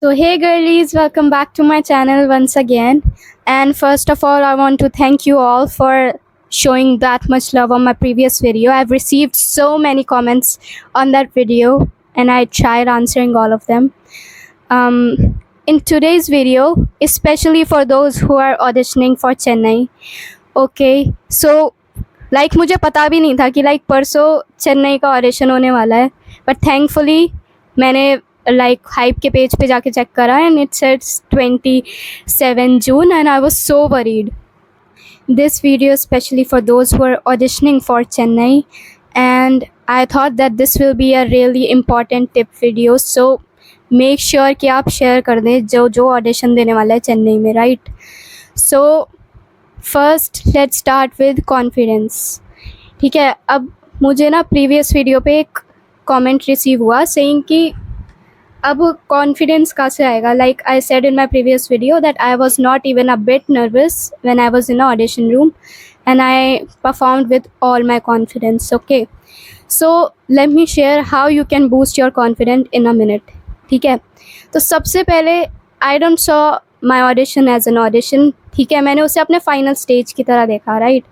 So, hey girlies, welcome back to my channel once again. And first of all, I want to thank you all for showing that much love on my previous video. I've received so many comments on that video, and I tried answering all of them. In today's video, especially for those who are auditioning for Chennai, okay, so like मुझे पता भी नहीं था कि like परसों चेन्नई का audition होने वाला है, बट थैंकफुली मैंने like hype के पेज पे जाके चेक करा and it says 27 June and I was so worried. This video is especially for those who are auditioning for Chennai, and I thought that this will be a really important tip video, so make sure कि आप share कर दें जो audition देने वाला है चेन्नई में, right? So first let's start with confidence. ठीक है, अब मुझे ना प्रीवियस वीडियो पे एक कमेंट रिसीव हुआ सेइंग कि अब कॉन्फिडेंस कहाँ से आएगा. Like I said in my previous video that I was not even a bit nervous when I was in a audition room and I performed with all my confidence. Okay, so let me share how you can boost your confident in a minute. ठीक है, तो सबसे पहले I don't saw my audition as an audition. ठीक है, मैंने उसे अपने फाइनल स्टेज की तरह देखा, राइट?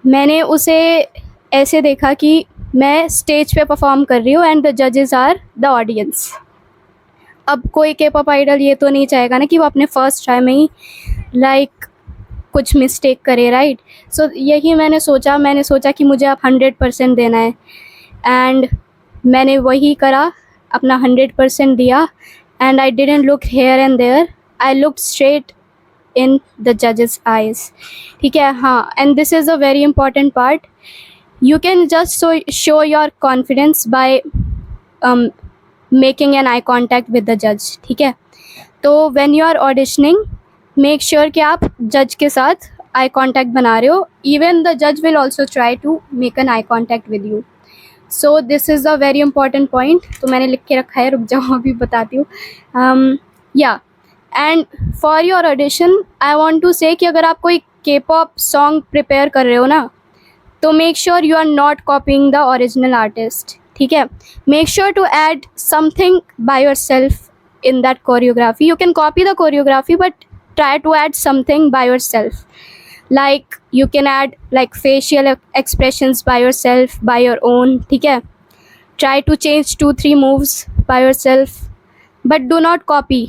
मैंने उसे ऐसे देखा कि मैं स्टेज पे परफॉर्म कर रही हूँ एंड द जजेस आर द ऑडियंस. अब कोई के पॉप आइडल ये तो नहीं चाहेगा ना कि वो अपने फर्स्ट ट्राई में ही लाइक कुछ मिस्टेक करे, राइट? सो यही मैंने सोचा कि मुझे अब 100% देना है एंड मैंने वही करा, अपना 100% दिया and I didn't look here and there, I looked straight in the जजेस आइज. ठीक है, हाँ, and this is a very important part. You can just show your confidence by making an eye contact with the judge. ठीक है, तो when you are auditioning, make sure कि आप जज के साथ eye contact बना रहे हो. Even the judge will also try to make an eye contact with you. So this is a very important point. तो मैंने लिख के रखा है, रुक जाओ अभी बताती हूँ. Yeah, and for your audition, I want to say कि अगर आप कोई K-pop song prepare कर रहे हो ना, तो make sure you are not copying the original artist. ठीक है, make sure to add something by yourself in that choreography. You can copy the choreography but try to add something by yourself. Like you can add like facial expressions by yourself, by your own. ठीक है, try to change 2-3 moves by yourself but do not copy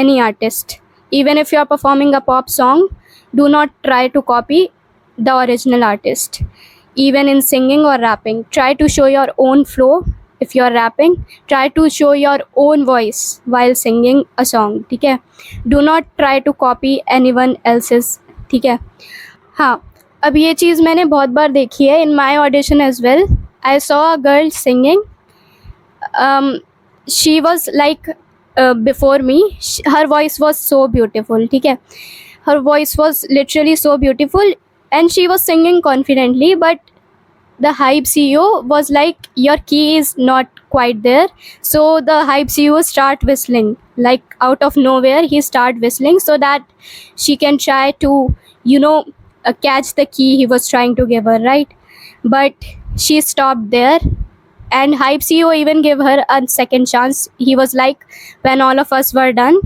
any artist. Even if you are performing a pop song, do not try to copy the original artist. Even in singing or rapping, try to show your own flow. If you are rapping, try to show your own voice while singing a song. ठीक है, do not try to copy anyone else's. ठीक है, हाँ, अब ये चीज़ मैंने बहुत बार देखी है in my audition as well. I saw a girl singing. She was like before me, her voice was so beautiful. ठीक है, her voice was literally so beautiful and she was singing confidently, but the hype CEO was like, your key is not quite there. So the hype CEO start whistling, like out of nowhere he start whistling so that she can try to catch the key he was trying to give her, right? But she stopped there and hype CEO even gave her a second chance. He was like, when all of us were done,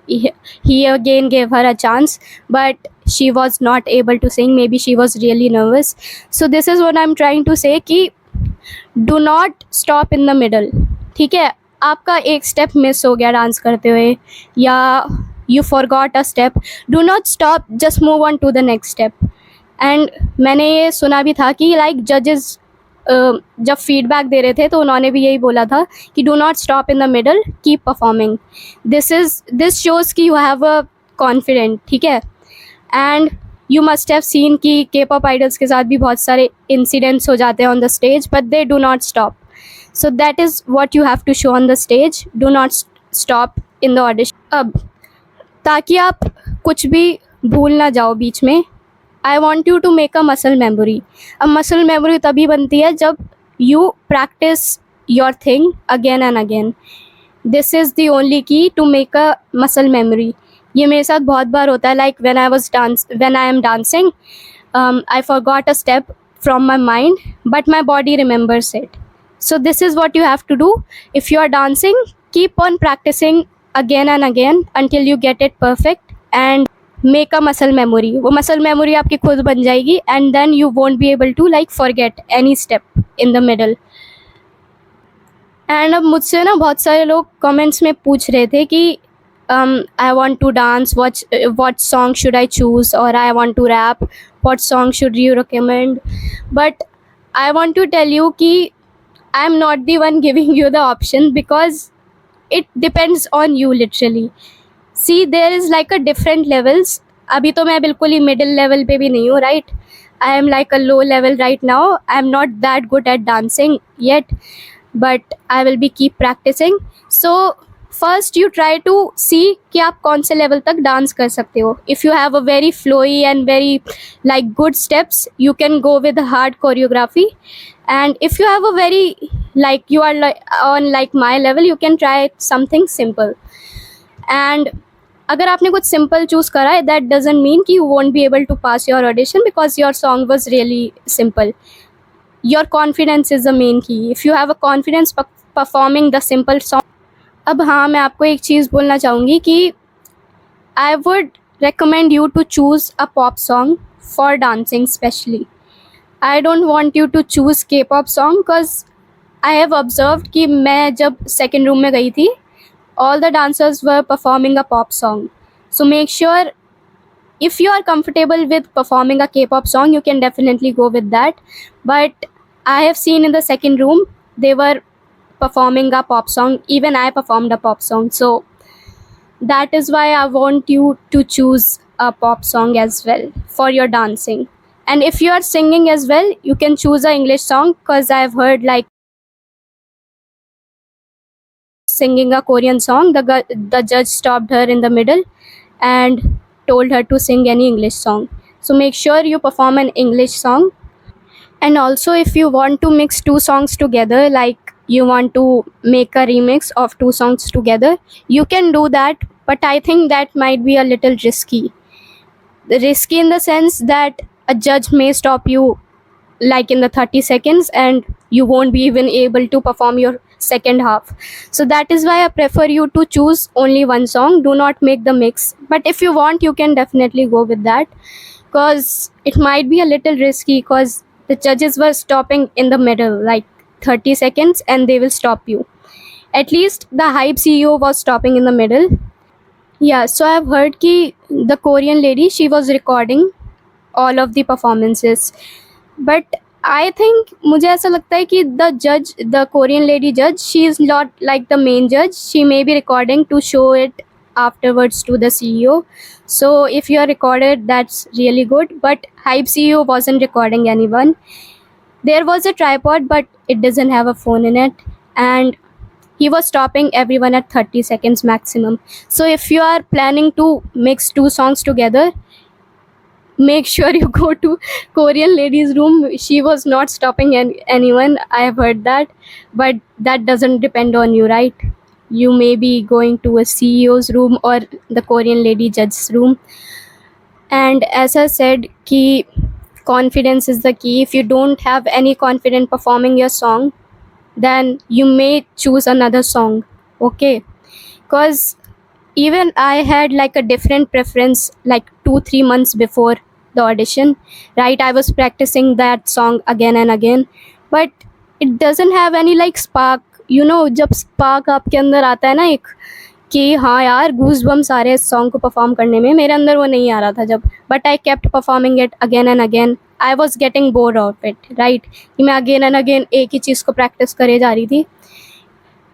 he again gave her a chance, but she was not able to sing. Maybe she was really nervous. So this is what I'm trying to say कि do not stop in the middle. ठीक है, आपका एक step miss हो गया dance करते हुए या you forgot a step, do not stop, just move on to the next step. And मैंने ये सुना भी था कि like judges जब फीडबैक दे रहे थे तो उन्होंने भी यही बोला था कि do not stop in the middle, keep performing. This shows कि यू हैव अ कॉन्फिडेंट. ठीक है, and you must have seen कि के पॉप आइडल्स के साथ भी बहुत सारे इंसिडेंट्स हो जाते हैं on the stage, but they do not stop. So that is what you have to show on the stage, do not stop in the audition. अब ताकि आप कुछ भी भूल ना जाओ बीच में, I want you to make a muscle memory. अब muscle memory तभी बनती है जब you practice your thing again and again. This is the only key to make a muscle memory. ये मेरे साथ बहुत बार होता है. Like when I am dancing, I forgot a step from my mind, but my body remembers it. So this is what you have to do. If you are dancing, keep on practicing again and again until you get it perfect and make a muscle memory. वो muscle memory आपकी खुद बन जाएगी and then you won't be able to like forget any step in the middle. And अब मुझसे ना बहुत सारे लोग कमेंट्स में पूछ रहे थे कि I want to dance, what song should I choose, और I want to rap, what song should you recommend. But I want to tell you कि I am not the one giving you the option because it depends on you literally. See, there is like a different levels. अभी तो मैं बिल्कुल ही middle level पे भी नहीं हूँ, right? I am like a low level right now. I am not that good at dancing yet, but I will be keep practicing. So first you try to see कि आप कौन से level तक dance कर सकते हो. If you have a very flowy and very like good steps, you can go with the hard choreography. And if you have a very like you are like on like my level, you can try something simple. And अगर आपने कुछ simple choose करा है, that doesn't mean कि you won't be able to pass your audition because your song was really simple. Your confidence is the main key. If you have a confidence performing the simple song. अब हाँ, मैं आपको एक चीज़ बोलना चाहूँगी कि I would recommend you to choose a pop song for dancing especially. I don't want you to choose K-pop song because I have observed कि मैं जब second room में गई थी, all the dancers were performing a pop song. So make sure if you are comfortable with performing a K-pop song, you can definitely go with that. But I have seen in the second room, they were performing a pop song. Even I performed a pop song. So that is why I want you to choose a pop song as well for your dancing. And if you are singing as well, you can choose an English song because I've heard like singing a Korean song, the judge stopped her in the middle and told her to sing any English song. So make sure you perform an English song. And also if you want to mix two songs together, like you want to make a remix of two songs together, you can do that, but I think that might be a little risky in the sense that a judge may stop you like in the 30 seconds and you won't be even able to perform your second half. So that is why I prefer you to choose only one song. Do not make the mix. But if you want, you can definitely go with that because it might be a little risky because the judges were stopping in the middle like 30 seconds and they will stop you. At least the Hype CEO was stopping in the middle. Yeah, so I've heard कि the Korean lady, she was recording all of the performances. But I think मुझे ऐसा लगता है कि the Korean lady judge, she is not like the main judge. She may be recording to show it afterwards to the CEO. So if you are recorded, that's really good. But Hype CEO wasn't recording anyone. There was a tripod, but it doesn't have a phone in it. And he was stopping everyone at 30 seconds maximum. So if you are planning to mix two songs together, make sure you go to Korean lady's room. She was not stopping anyone. I have heard that, but that doesn't depend on you, right? You may be going to a CEO's room or the Korean lady judge's room. And as I said, ki confidence is the key. If you don't have any confidence performing your song, then you may choose another song, okay? Because even I had like a different preference like 2-3 months before the audition, right? I was practicing that song again and again, but it doesn't have any like spark, you know. जब spark आपके अंदर आता है ना एक कि हाँ यार गूज बम्स आ रहे हैं इस सॉन्ग को परफॉर्म करने में, मेरे अंदर वो नहीं आ रहा था जब. But I kept performing it again and again. I was getting bored of it, right, कि मैं अगेन एंड अगेन एक ही चीज़ को प्रैक्टिस करे जा रही थी,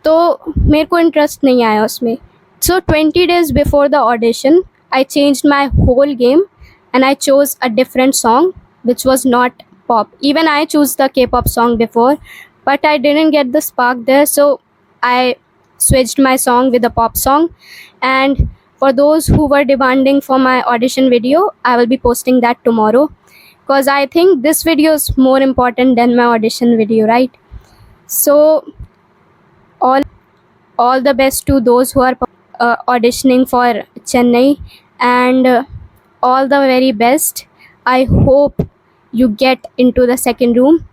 तो मेरे को इंटरेस्ट नहीं आया उसमें. So 20 days before the audition, I changed my whole game and I chose a different song which was not pop. Even I chose the K-pop song before, but I didn't get the spark there, so I switched my song with a pop song. And for those who were demanding for my audition video, I will be posting that tomorrow because I think this video is more important than my audition video, right? So all the best to those who are auditioning for Chennai, and all the very best. I hope you get into the second room.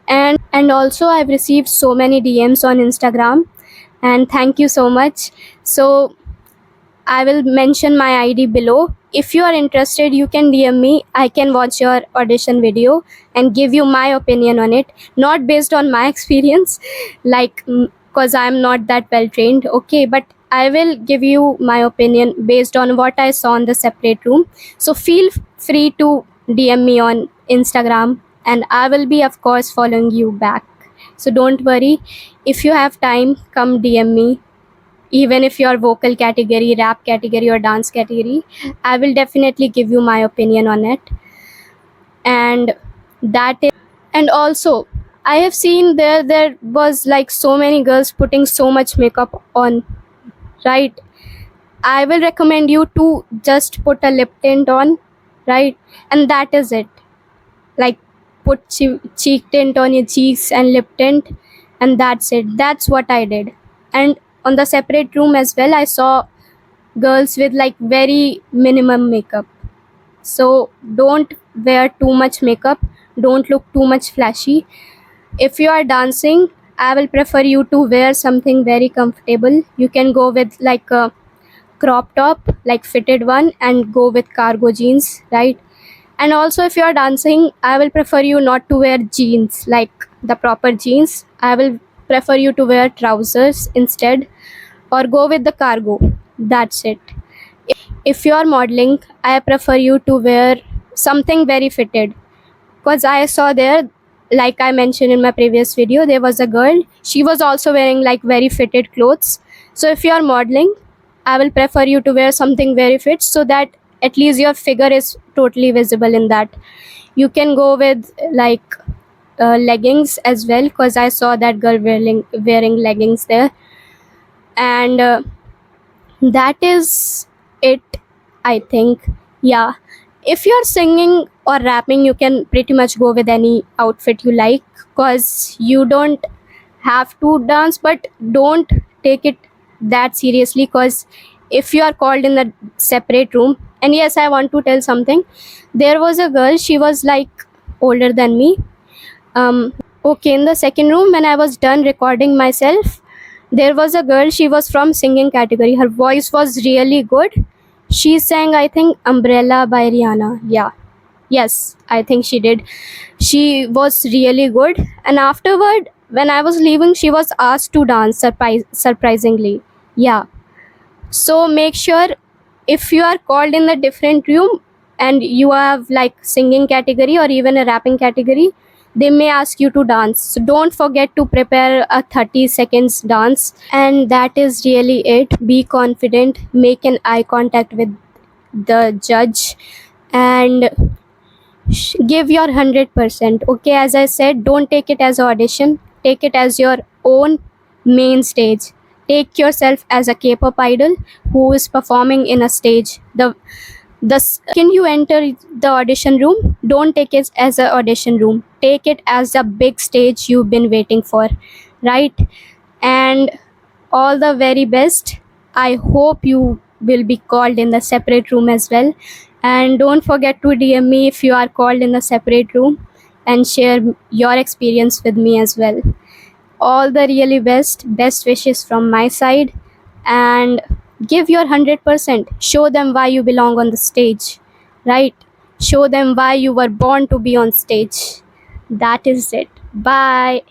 And also I've received so many DMs on Instagram, and thank you so much. So I will mention my ID below. If you are interested, you can DM me. I can watch your audition video and give you my opinion on it, not based on my experience, like because I'm not that well trained. Okay, but I will give you my opinion based on what I saw in the separate room. So feel free to DM me on Instagram, and I will be, of course, following you back. So don't worry. If you have time, come DM me. Even if your vocal category, rap category, or dance category, I will definitely give you my opinion on it. And that is, and also I have seen there was like so many girls putting so much makeup on, right? I will recommend you to just put a lip tint on, right? And that is it. Like, put cheek tint on your cheeks and lip tint, and that's it. That's what I did. And on the separate room as well, I saw girls with like very minimum makeup. So don't wear too much makeup, don't look too much flashy. If you are dancing, I will prefer you to wear something very comfortable. You can go with like a crop top, like fitted one, and go with cargo jeans, right? And also, if you are dancing, I will prefer you not to wear jeans, like the proper jeans. I will prefer you to wear trousers instead, or go with the cargo. That's it. If you are modeling, I prefer you to wear something very fitted, because I saw there, like I mentioned in my previous video, there was a girl, she was also wearing like very fitted clothes. So if you are modeling, I will prefer you to wear something very fit, so that at least your figure is totally visible in that. You can go with like leggings as well, because I saw that girl wearing leggings there. And that is it, I think. Yeah, if you're singing or rapping, you can pretty much go with any outfit you like, because you don't have to dance. But don't take it that seriously, because if you are called in the separate room, and yes, I want to tell something. There was a girl, she was like older than me. Okay, in the second room, when I was done recording myself, there was a girl, she was from singing category. Her voice was really good. She sang, I think, Umbrella by Rihanna. Yeah, yes, I think she did. She was really good. And afterward, when I was leaving, she was asked to dance, surprisingly. Yeah. So make sure, if you are called in a different room and you have like singing category or even a rapping category, they may ask you to dance. So don't forget to prepare a 30 seconds dance. And that is really it. Be confident, make an eye contact with the judge, and give your 100%. Okay, as I said, don't take it as an audition, take it as your own main stage. Take yourself as a K-pop idol who is performing in a stage. The second you enter the audition room, don't take it as an audition room, take it as a big stage you've been waiting for, right? And all the very best. I hope you will be called in the separate room as well. And don't forget to DM me if you are called in the separate room, and share your experience with me as well. All the really best wishes from my side. And give your 100%. Show them why you belong on the stage, right? Show them why you were born to be on stage. That is it. Bye.